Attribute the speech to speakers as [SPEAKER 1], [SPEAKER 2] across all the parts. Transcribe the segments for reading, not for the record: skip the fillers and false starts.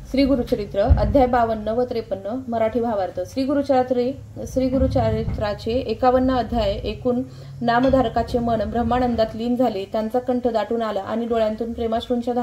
[SPEAKER 1] श्री गुरुचरित्र अध्याय 52 व 53 मराठी भावार्थ। श्री गुरुचरित्राचे 51 अध्याय एकूण नामधारकाचे मन ब्रह्मानंदात लीन झाले, त्यांचा कंठ दाटून आला आणि डोळ्यांतून प्रेमाश्रूंच्या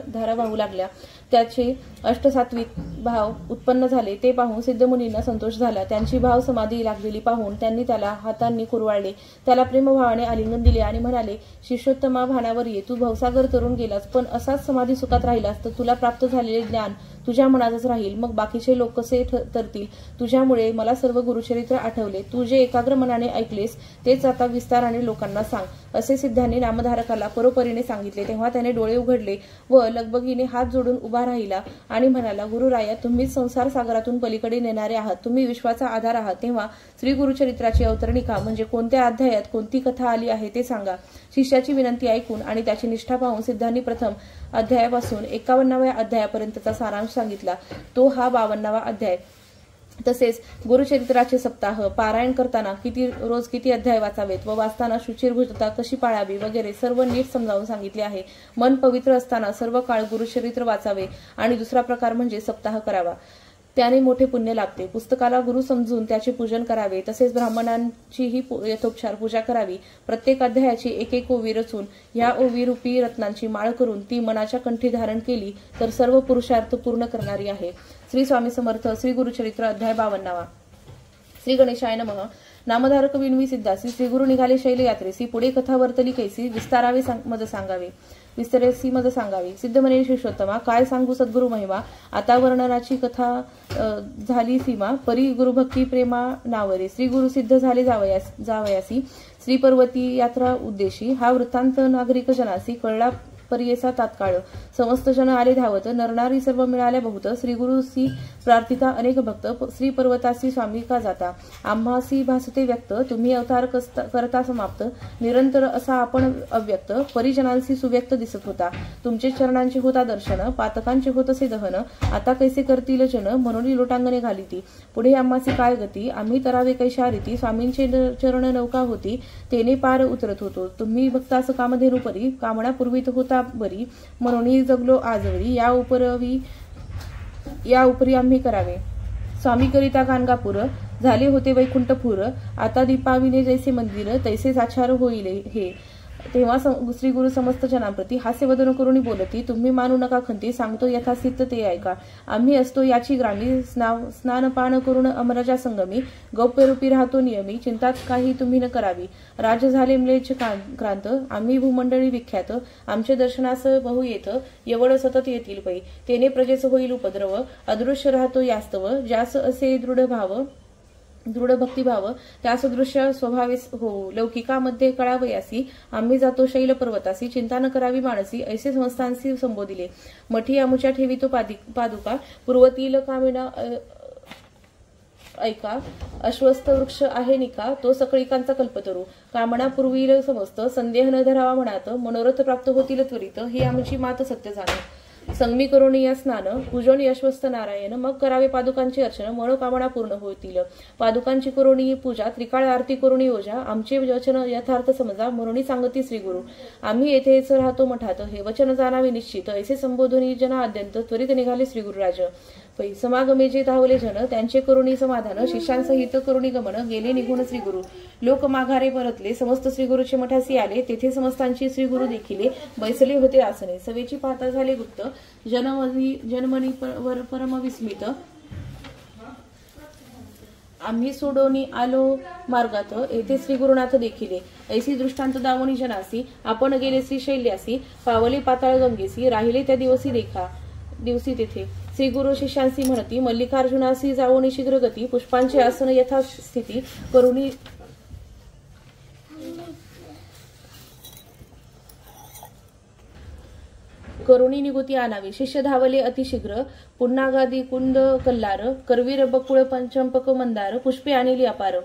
[SPEAKER 1] धारा वाहू लागल्या। त्याचे अष्टसात्विक भाव उत्पन्न झाले ते पाहून सिद्धमुनींना संतोष झाला। त्यांची भाव समाधी लागलेली पाहून त्यांनी त्याला हातांनी कुरवाळले, त्याला प्रेमभावाने आलिंगन दिले आणि म्हणाले, शिष्योत्तमा भानावर ये, तू भवसागर तरुण गेलास, पण असाच समाधी सुखात राहिलास तर तुला प्राप्त झालेले ज्ञान तुझ्या मनातच राहील, मग बाकीचे लोक कसे तरतील। तुझ्यामुळे मला सर्व गुरुचरित्र आठवले, तू जे एकाग्र मनाने ऐकलेस तेच आता विस्ताराने लोकांना सांग, असे सिद्धांनी नामधारकाला परोपरीने सांगितले। तेव्हा त्याने डोळे उघडले व लगबगीने हात जोडून उभा राहिला आणि म्हणाला, गुरुराया, तुम्हीच संसार सागरातून पलीकडे नेणारे आहात, तुम्ही विश्वाचा आधार आहात, तेव्हा श्री गुरुचरित्राची अवतरणिका म्हणजे कोणत्या अध्यायात कोणती कथा आली आहे ते सांगा। शिष्याची विनंती ऐकून आणि त्याची निष्ठा पाहून सिद्धांनी प्रथम अध्यायापासून 51व्या अध्यायापर्यंतचा सारांश सांगितला, तो हा 52वा अध्याय। तसेच गुरुचरित्राचे सप्ताह पारायण करताना रोज किती अध्याय वाचावेत व वाचताना शुचिर्भूतता कशी पाळावी वगैरे सर्व नीट समजावून सांगितले आहे। मन पवित्र असताना सर्व काळ गुरुचरित्र वाचावे आणि दुसरा प्रकार म्हणजे सप्ताह करावा, त्याने मोठे पुण्य लाभते। पुस्तकाला गुरु समजून त्याचे पूजन करावे, तसेच ब्राह्मणांचीही यथोपचार पूजा करावी। प्रत्येक अध्यायाची एक एक ओवी रचून ह्या ओवीरूपी रत्नांची माळ करून ती मनाच्या कंठी धारण केली तर सर्व पुरुषार्थ पूर्ण करणारी आहे। श्री स्वामी समर्थ। श्री गुरुचरित्र अध्याय 52वा। श्री गणेशाय नमः। नामधारक विणवी सिद्धासी श्री गुरु निघाले शैलयात्रेसी, पुढे कथा वर्तली कैसी, विस्तारावे मद सांगावे, विस्तरेसी मद सांगावी। सिद्ध म्हणे, शिष्योत्तमा, काय सांगू सद्गुरु महिमा, आता वर्णनाची कथा झाली सीमा, परी गुरुभक्ती प्रेमा नावरे, श्री गुरु सिद्ध झाले जावयासी, श्री पर्वती यात्रा उद्देशी, हा वृत्तांत नागरिक जनासी कळला परियेचा तात्काळ, समस्त जन आले धावत, नरनारी सर्व मिळाल्या बहुत, श्री गुरुसी प्रार्थिता अनेक भक्त, श्री पर्वतासी स्वामी का जाता, आम्हासी भासते व्यक्त, तुम्ही अवतार करता समाप्त, निरंतर असा आपण अव्यक्त, परिजनांसी सुव्यक्त दिसत होता, तुमचे चरणांचे होता दर्शन, पातकांचे होत असे दहन, आता कैसे करतील जन, म्हणून लोटांगणे घालिती, पुढे आम्हासी काय गती, आम्ही तरावे कैशा रीती, स्वामींचे चरण नौका होती, तेने पार उतरत होतो, तुम्ही भक्तास कामधेनु परी, कामना पूर्वीत होता बरी, म्हणून जगलो आजवरी, या उपरी आम्ही करावे, स्वामी करिता गाणगापूर, झाले होते वैकुंठपूर, आता दीपाविने जैसे मंदिर, तैसेच आचार होईल हे, तेव्हा श्री गुरु समस्त जनांप्रती हास्यवदन करून बोलती, तुम्ही मानू नका खंती, सांगतो यथास्थित ते ऐका, आम्ही असतो याची ग्रामी, स्नानपान करून अमराजा संगमी, गौप्यरूपी राहतो नियमी, चिंतात काही तुम्ही न करावी, राज झाले म्लेच्छ क्रांत, आम्ही भूमंडळी विख्यात, आमचे दर्शनास बहु येत, एवढ सतत येतील पै, तेने प्रजेस होईल उपद्रव, अदृश्य राहतो यास्तव, ज्यास असे दृढ भक्तिभाव, त्यास दृश्य स्वभावे हो, लौकिकामध्ये कळावयासी, आम्ही जातो शैल पर्वतासी, चिंता न करावी मानसी, ऐसे संस्थांसी संबोधिले, मठी आमुच्या ठेवितो पादुका, पूर्वतील कामिना ऐका, अश्वस्थ वृक्ष आहे निका, तो सकळिकांचा कल्पतरू, कामना पूर्वील समस्त, संदेह न धरावा म्हणात, मनोरथ प्राप्त होतील त्वरित, ही आमची मात सत्य जाण, संगमी करून या स्नान, पूजन यशस्वस्त नारायण, मग करावे पादुकांचे अर्चन, मनोकामना पूर्ण होतील, पादुकांची करुणी पूजा, त्रिकाळ आरती करुणी ओजा, आमचे वचन यथार्थ समजा, म्हणून सांगती श्री गुरु, आम्ही येथेच राहतो मठात, हे वचन जाणावे निश्चित, ऐसे संबोधनी जना अत्यंत, त्वरित निघाले श्री गुरुराज, समागमे जे धावले जन, त्यांचे करुणी समाधान, शिष्यांसहित करुणी गमन, गेले निघून श्री गुरु, लोक माघारे परतले, समस्त श्री गुरुचे मठासी आले, तेथे समस्तांची श्री गुरु देखिले, बैसले होते आसने, सवेची पाहता झाले गुप्त, जनमनी परम विस्मित, आम्ही सोडोनी आलो मार्गात, येथे श्री गुरुनाथ देखिले, ऐसी दृष्टांत दावणी जनासी, आपण गेले श्री शैल्यासी, पावले पाताळ गंगेसी, राहिले त्या दिवसी तेथे, श्री गुरु शिष्यांसी म्हणती, मल्लिकार्जुनासी जावणी शीघ्र गती, पुष्पांचे आसन यथास्थिती करुणी निगुती आणावी, शिष्य धावले अतिशीघ्र, पुन्हा गादी कुंद कल्लार, करवीर बकुळ पंचंपक मंदार, पुष्पे आणली अपार,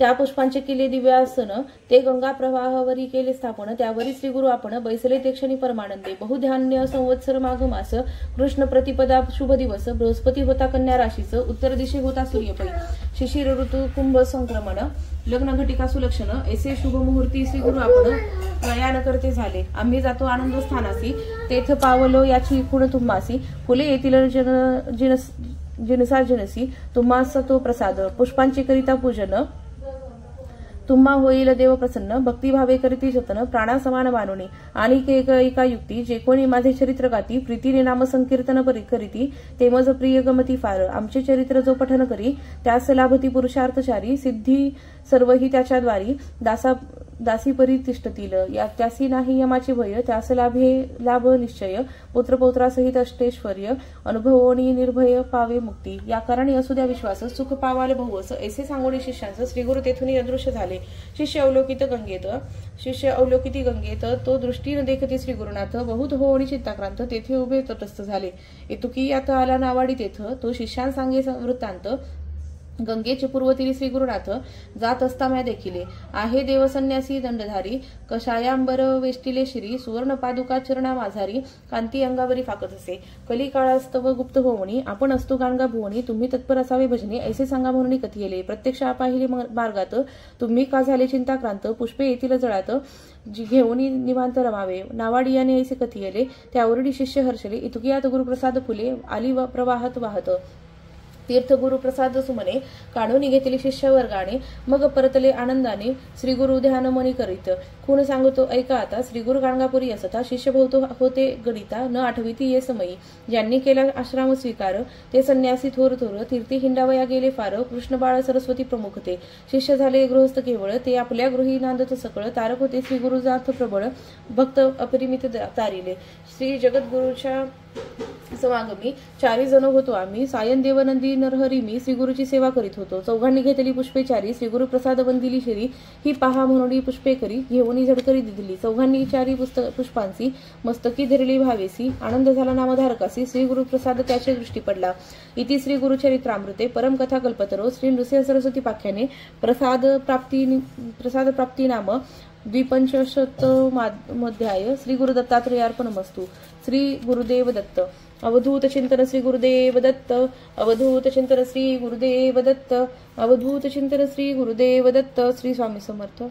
[SPEAKER 1] त्या पुष्पांचे केले दिव्यासन, ते गंगा प्रवाहावरी केले स्थापन, त्यावरी श्री गुरु आपण बैसले ते क्षणी परमानंदे. बहुधान्य संवत्सर माघ मास, कृष्ण प्रतिपदा शुभ दिवस, बृहस्पती होता कन्या राशीच, उत्तर दिशे होता सूर्यपै, शिशिर ऋतू कुंभ संक्रमण, लग्न घटिका सुलक्षण, ऐसे शुभ मुहूर्ती श्री गुरु आपण प्रयाण करते झाले. आम्ही जातो आनंद स्थानासी, तेथ पावलो याची खुण तुम्हासी, फुले येतील जिनसा जिनसी, तुम्हास तो प्रसाद, पुष्पांची करिता पूजन, तुम्हा होईल देव प्रसन्न, भक्तिभावे करीती जतन, प्राणासमान मानुनी, आणि एका युक्ती, जे कोणी माझे चरित्र गाती, प्रीतीने नाम संकीर्तन करीती, ते मज प्रिय गमती फार, आमचे चरित्र जो पठन करी, त्यास लाभती पुरुषार्थचारी, सिद्धी सर्वही त्याच्या द्वारी, दासी परी तिष्ठतील, त्यासी नाही यमाची भय, त्यास लाभ निश्चय, पुत्रपौत्रासहित अष्टेश्वर्य, अनुभवोनी निर्भय पावे मुक्ती, या कारणी असू द्या विश्वास, सुख पावाल बहुवस, ऐसे सांगोनी शिष्यांस, श्रीगुरु तेथून अदृश्य झाले. शिष्य अवलोकिती गंगेत, तो दृष्टीने देखते श्री गुरुनाथ, बहुत होणी चित्ताक्रांत, तेथे उभे तटस्थ झाले. एतुकी आता आला नावाडी तेथ, तो शिष्यां सांगे वृत्तांत, गंगेचे पूर्वतीरी श्री गुरुनाथ, जात असता म्या देखिले, आहे देव संन्यासी दंडधारी, कषायांबर वेष्टिले शिरी, सुवर्ण पादुका चरणा माझारी, कांती अंगावरी फाकत असे, कली काळास्तव गुप्त होवणी, आपण असतो गाणगा भुवनी, तुम्ही तत्पर असावे भजने, ऐसे सांगा म्हणून कथियले, प्रत्यक्ष पाहिले मार्गात, तुम्ही का झाले चिंताक्रांत, पुष्पे येतील जळात, घेऊन निवांत रमावे, नावाडियाने ऐसे कथियले, त्यावरडी शिष्य हर्षले, इतुकियात गुरुप्रसाद फुले, आली प्रवाहात वाहत, तीर्थ गुरुप्रसाद सुमने, काढून घेतली शिष्य वर्गाने, मग परतले आनंदाने, श्री गुरु ध्यान मनी करीत, खून सांगतो ऐका आता, श्री गुरु गाणगापुरी असता, शिष्य भोवतो होते गणिता, न आठविती ये समयी, ज्यांनी केला आश्रम स्वीकार, ते संन्यासी थोर थोर, तीर्थी हिंडावया गेले फार, कृष्ण बाळ सरस्वती प्रमुख ते, शिष्य झाले गृहस्थ केवळ, ते आपल्या गृही नांदत सकळ, तारक होते श्री गुरु जात प्रबळ, भक्त अपरिमित तारिले, श्री जगद्गुरूच्या समागमी, 4 जण होतो आम्ही, सायन देवनंदी नरहरी मी, श्री गुरुची सेवा करीत होतो, चौघांनी घेतली पुष्पे 4, श्री गुरु प्रसाद वंदिली शिरी, ही पहा म्हणून पुष्पे करी, घेऊन झडकरी दिली, चौघांनी 4 पुष्पांची, मस्तकी धरली भावेसी, आनंद झाला नामधारकासी, श्री गुरु प्रसाद त्याचे दृष्टी पडला. इति श्री गुरुचरित्रामृते परम कथा कल्पतरो, श्री नृसिंह सरस्वती पाख्याने प्रसाद प्राप्ती नाम द्विपंचशतमोध्याय. श्री गुरु दत्तात्रेयार्पणमस्तु. श्री गुरुदेव दत्त. अवधूत चिंतन श्री गुरुदेव दत्त. अवधूत चिंतन श्री गुरुदेव दत्त. अवधूत चिंतन श्री गुरुदेव दत्त. श्री स्वामी समर्थ.